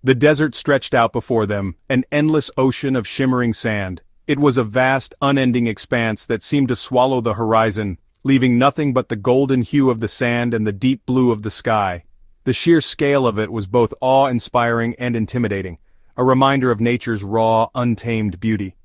The desert stretched out before them, an endless ocean of shimmering sand. It was a vast, unending expanse that seemed to swallow the horizon, leaving nothing but the golden hue of the sand and the deep blue of the sky. The sheer scale of it was both awe-inspiring and intimidating, a reminder of nature's raw, untamed beauty.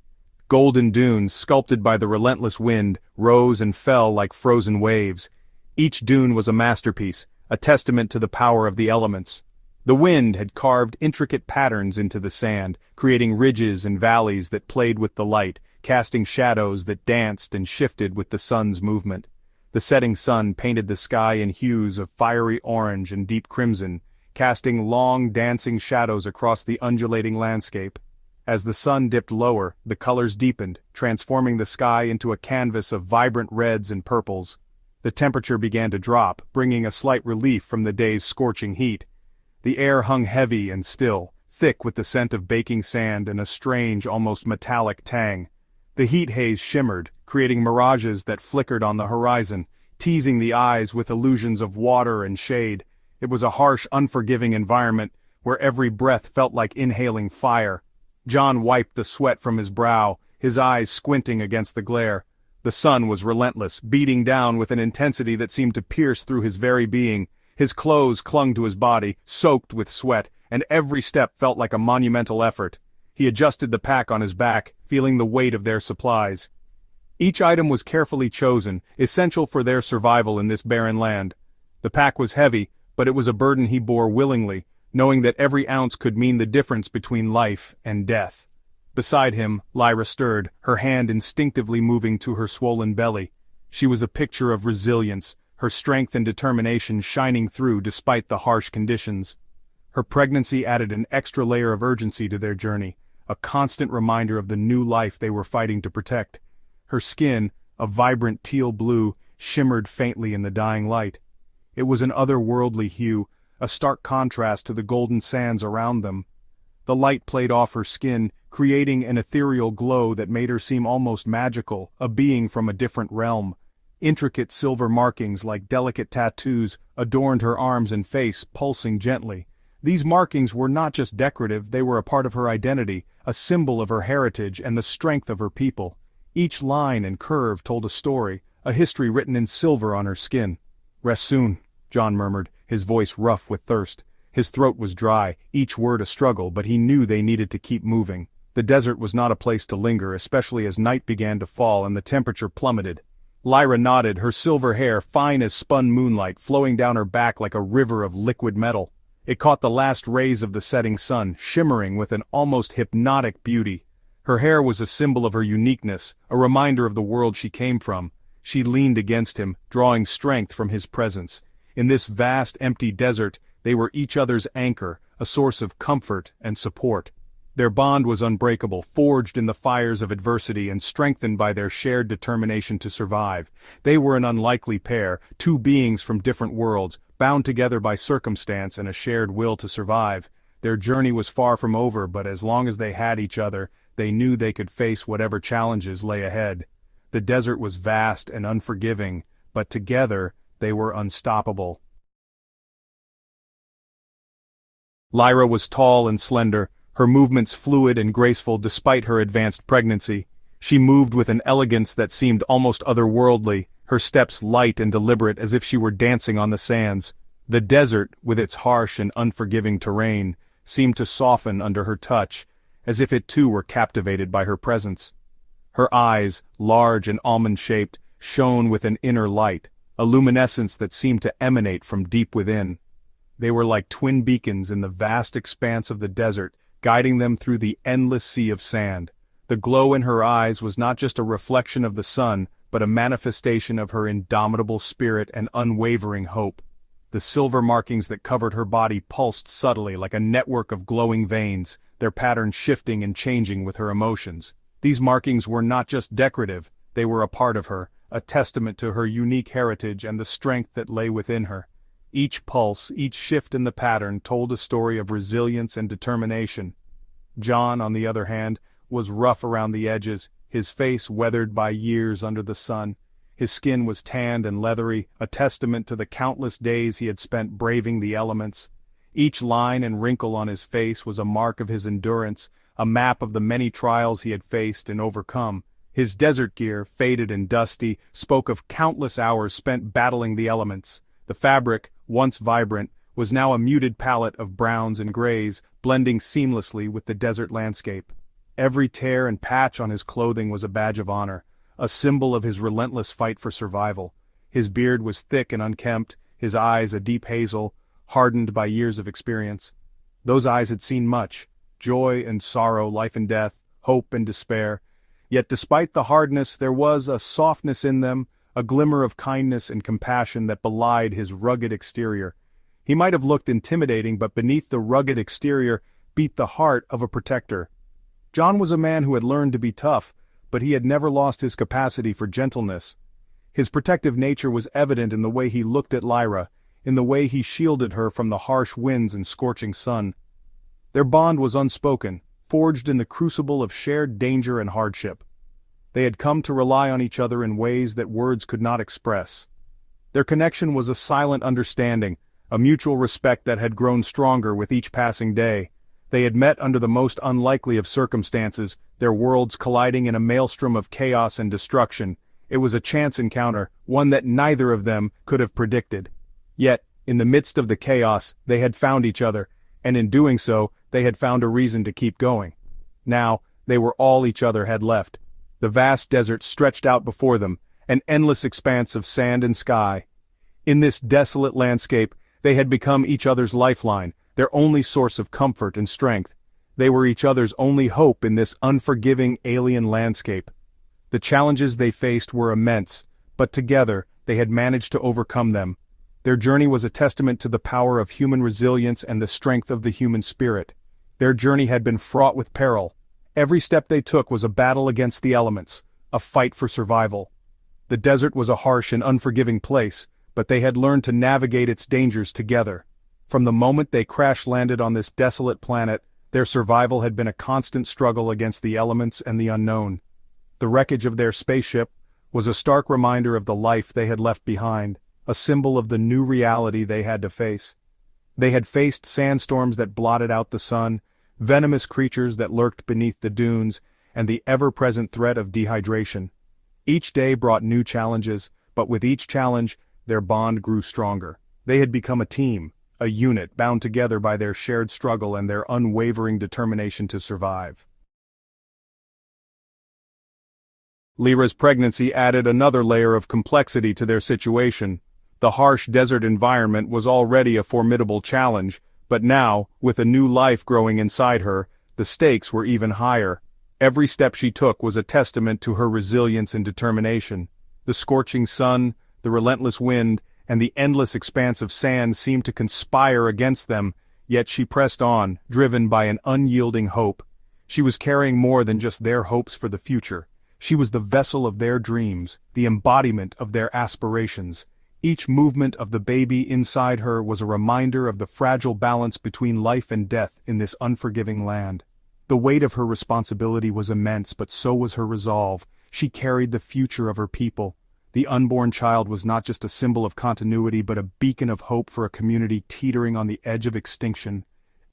Golden dunes, sculpted by the relentless wind, rose and fell like frozen waves. Each dune was a masterpiece, a testament to the power of the elements. The wind had carved intricate patterns into the sand, creating ridges and valleys that played with the light, casting shadows that danced and shifted with the sun's movement. The setting sun painted the sky in hues of fiery orange and deep crimson, casting long dancing shadows across the undulating landscape. As the sun dipped lower, the colors deepened, transforming the sky into a canvas of vibrant reds and purples. The temperature began to drop, bringing a slight relief from the day's scorching heat. The air hung heavy and still, thick with the scent of baking sand and a strange, almost metallic tang. The heat haze shimmered, creating mirages that flickered on the horizon, teasing the eyes with illusions of water and shade. It was a harsh, unforgiving environment, where every breath felt like inhaling fire. John wiped the sweat from his brow, his eyes squinting against the glare. The sun was relentless, beating down with an intensity that seemed to pierce through his very being. His clothes clung to his body, soaked with sweat, and every step felt like a monumental effort. He adjusted the pack on his back, feeling the weight of their supplies. Each item was carefully chosen, essential for their survival in this barren land. The pack was heavy, but it was a burden he bore willingly, knowing that every ounce could mean the difference between life and death. Beside him, Lyra stirred, her hand instinctively moving to her swollen belly. She was a picture of resilience, her strength and determination shining through despite the harsh conditions. Her pregnancy added an extra layer of urgency to their journey, a constant reminder of the new life they were fighting to protect. Her skin, a vibrant teal blue, shimmered faintly in the dying light. It was an otherworldly hue, a stark contrast to the golden sands around them. The light played off her skin, creating an ethereal glow that made her seem almost magical, a being from a different realm. Intricate silver markings like delicate tattoos adorned her arms and face, pulsing gently. These markings were not just decorative, they were a part of her identity, a symbol of her heritage and the strength of her people. Each line and curve told a story, a history written in silver on her skin. "Rest soon," John murmured, his voice rough with thirst. His throat was dry, each word a struggle, but he knew they needed to keep moving. The desert was not a place to linger, especially as night began to fall and the temperature plummeted. Lyra nodded, her silver hair fine as spun moonlight flowing down her back like a river of liquid metal. It caught the last rays of the setting sun, shimmering with an almost hypnotic beauty. Her hair was a symbol of her uniqueness, a reminder of the world she came from. She leaned against him, drawing strength from his presence. In this vast, empty desert, they were each other's anchor, a source of comfort and support. Their bond was unbreakable, forged in the fires of adversity and strengthened by their shared determination to survive. They were an unlikely pair, two beings from different worlds, bound together by circumstance and a shared will to survive. Their journey was far from over, but as long as they had each other, they knew they could face whatever challenges lay ahead. The desert was vast and unforgiving, but together, they were unstoppable. Lyra was tall and slender, her movements fluid and graceful despite her advanced pregnancy. She moved with an elegance that seemed almost otherworldly, her steps light and deliberate as if she were dancing on the sands. The desert, with its harsh and unforgiving terrain, seemed to soften under her touch, as if it too were captivated by her presence. Her eyes, large and almond-shaped, shone with an inner light, a luminescence that seemed to emanate from deep within. They were like twin beacons in the vast expanse of the desert, guiding them through the endless sea of sand. The glow in her eyes was not just a reflection of the sun, but a manifestation of her indomitable spirit and unwavering hope. The silver markings that covered her body pulsed subtly like a network of glowing veins, their patterns shifting and changing with her emotions. These markings were not just decorative, they were a part of her, a testament to her unique heritage and the strength that lay within her. Each pulse, each shift in the pattern told a story of resilience and determination. John, on the other hand, was rough around the edges, his face weathered by years under the sun. His skin was tanned and leathery, a testament to the countless days he had spent braving the elements. Each line and wrinkle on his face was a mark of his endurance, a map of the many trials he had faced and overcome. His desert gear, faded and dusty, spoke of countless hours spent battling the elements. The fabric, once vibrant, was now a muted palette of browns and grays, blending seamlessly with the desert landscape. Every tear and patch on his clothing was a badge of honor, a symbol of his relentless fight for survival. His beard was thick and unkempt, his eyes a deep hazel, hardened by years of experience. Those eyes had seen much: joy and sorrow, life and death, hope and despair. Yet despite the hardness there was a softness in them, a glimmer of kindness and compassion that belied his rugged exterior. He might have looked intimidating, but beneath the rugged exterior beat the heart of a protector. John was a man who had learned to be tough, but he had never lost his capacity for gentleness. His protective nature was evident in the way he looked at Lyra, in the way he shielded her from the harsh winds and scorching sun. Their bond was unspoken, forged in the crucible of shared danger and hardship. They had come to rely on each other in ways that words could not express. Their connection was a silent understanding, a mutual respect that had grown stronger with each passing day. They had met under the most unlikely of circumstances, their worlds colliding in a maelstrom of chaos and destruction. It was a chance encounter, one that neither of them could have predicted. Yet, in the midst of the chaos, they had found each other, and in doing so, they had found a reason to keep going. Now, they were all each other had left. The vast desert stretched out before them, an endless expanse of sand and sky. In this desolate landscape, they had become each other's lifeline, their only source of comfort and strength. They were each other's only hope in this unforgiving alien landscape. The challenges they faced were immense, but together, they had managed to overcome them. Their journey was a testament to the power of human resilience and the strength of the human spirit. Their journey had been fraught with peril. Every step they took was a battle against the elements, a fight for survival. The desert was a harsh and unforgiving place, but they had learned to navigate its dangers together. From the moment they crash-landed on this desolate planet, their survival had been a constant struggle against the elements and the unknown. The wreckage of their spaceship was a stark reminder of the life they had left behind, a symbol of the new reality they had to face. They had faced sandstorms that blotted out the sun, venomous creatures that lurked beneath the dunes, and the ever-present threat of dehydration. Each day brought new challenges, but with each challenge, their bond grew stronger. They had become a team, a unit bound together by their shared struggle and their unwavering determination to survive. Lyra's pregnancy added another layer of complexity to their situation. The harsh desert environment was already a formidable challenge, but now, with a new life growing inside her, the stakes were even higher. Every step she took was a testament to her resilience and determination. The scorching sun, the relentless wind, and the endless expanse of sand seemed to conspire against them, yet she pressed on, driven by an unyielding hope. She was carrying more than just their hopes for the future. She was the vessel of their dreams, the embodiment of their aspirations. Each movement of the baby inside her was a reminder of the fragile balance between life and death in this unforgiving land. The weight of her responsibility was immense, but so was her resolve. She carried the future of her people. The unborn child was not just a symbol of continuity, but a beacon of hope for a community teetering on the edge of extinction.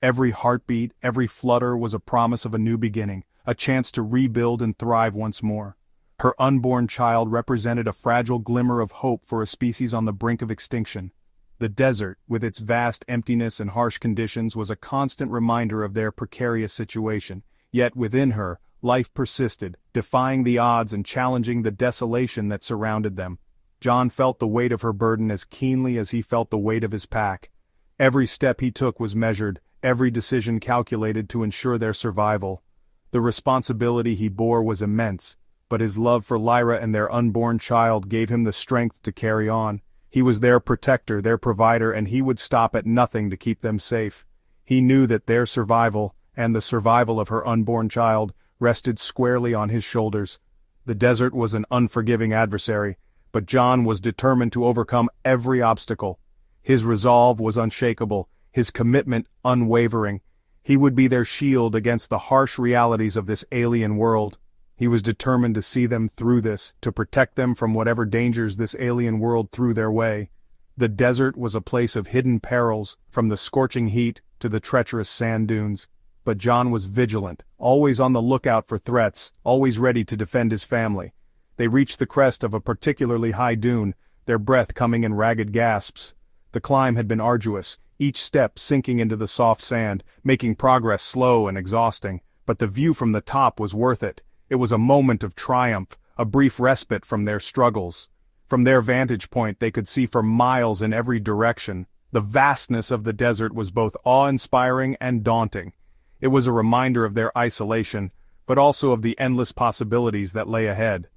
Every heartbeat, every flutter was a promise of a new beginning, a chance to rebuild and thrive once more. Her unborn child represented a fragile glimmer of hope for a species on the brink of extinction. The desert, with its vast emptiness and harsh conditions, was a constant reminder of their precarious situation. Yet within her, life persisted, defying the odds and challenging the desolation that surrounded them. John felt the weight of her burden as keenly as he felt the weight of his pack. Every step he took was measured, every decision calculated to ensure their survival. The responsibility he bore was immense, but his love for Lyra and their unborn child gave him the strength to carry on. He was their protector, their provider, and he would stop at nothing to keep them safe. He knew that their survival, and the survival of her unborn child, rested squarely on his shoulders. The desert was an unforgiving adversary, but John was determined to overcome every obstacle. His resolve was unshakable, his commitment unwavering. He would be their shield against the harsh realities of this alien world. He was determined to see them through this, to protect them from whatever dangers this alien world threw their way. The desert was a place of hidden perils, from the scorching heat to the treacherous sand dunes. But John was vigilant, always on the lookout for threats, always ready to defend his family. They reached the crest of a particularly high dune, their breath coming in ragged gasps. The climb had been arduous, each step sinking into the soft sand, making progress slow and exhausting, but the view from the top was worth it. It was a moment of triumph, a brief respite from their struggles. From their vantage point they could see for miles in every direction. The vastness of the desert was both awe-inspiring and daunting. It was a reminder of their isolation, but also of the endless possibilities that lay ahead.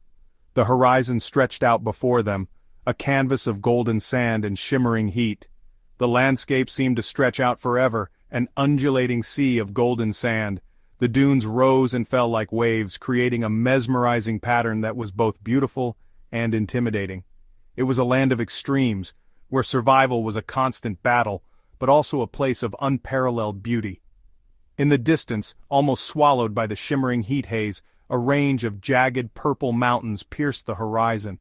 The horizon stretched out before them, a canvas of golden sand and shimmering heat. The landscape seemed to stretch out forever, an undulating sea of golden sand. The dunes rose and fell like waves, creating a mesmerizing pattern that was both beautiful and intimidating. It was a land of extremes, where survival was a constant battle, but also a place of unparalleled beauty. In the distance, almost swallowed by the shimmering heat haze, a range of jagged purple mountains pierced the horizon.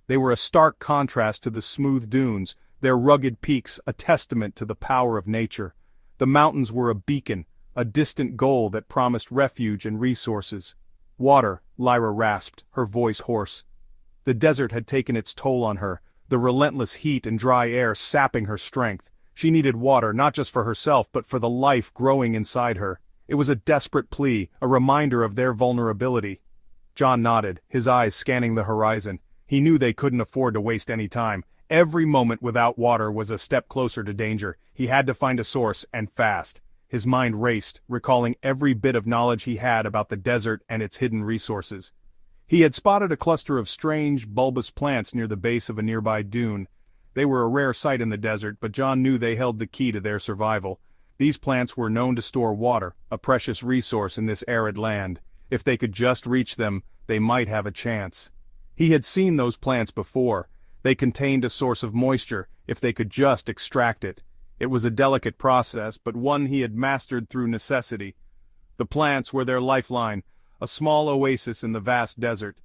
They were a stark contrast to the smooth dunes, their rugged peaks a testament to the power of nature. The mountains were a beacon, a distant goal that promised refuge and resources. Water, Lyra rasped, her voice hoarse. The desert had taken its toll on her, the relentless heat and dry air sapping her strength. She needed water not just for herself but for the life growing inside her. It was a desperate plea, a reminder of their vulnerability. John nodded, his eyes scanning the horizon. He knew they couldn't afford to waste any time. Every moment without water was a step closer to danger. He had to find a source, and fast. His mind raced, recalling every bit of knowledge he had about the desert and its hidden resources. He had spotted a cluster of strange, bulbous plants near the base of a nearby dune. They were a rare sight in the desert, but John knew they held the key to their survival. These plants were known to store water, a precious resource in this arid land. If they could just reach them, they might have a chance. He had seen those plants before. They contained a source of moisture, if they could just extract it. It was a delicate process, but one he had mastered through necessity. The plants were their lifeline, a small oasis in the vast desert.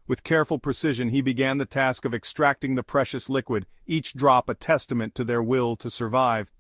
With careful precision he began the task of extracting the precious liquid, each drop a testament to their will to survive.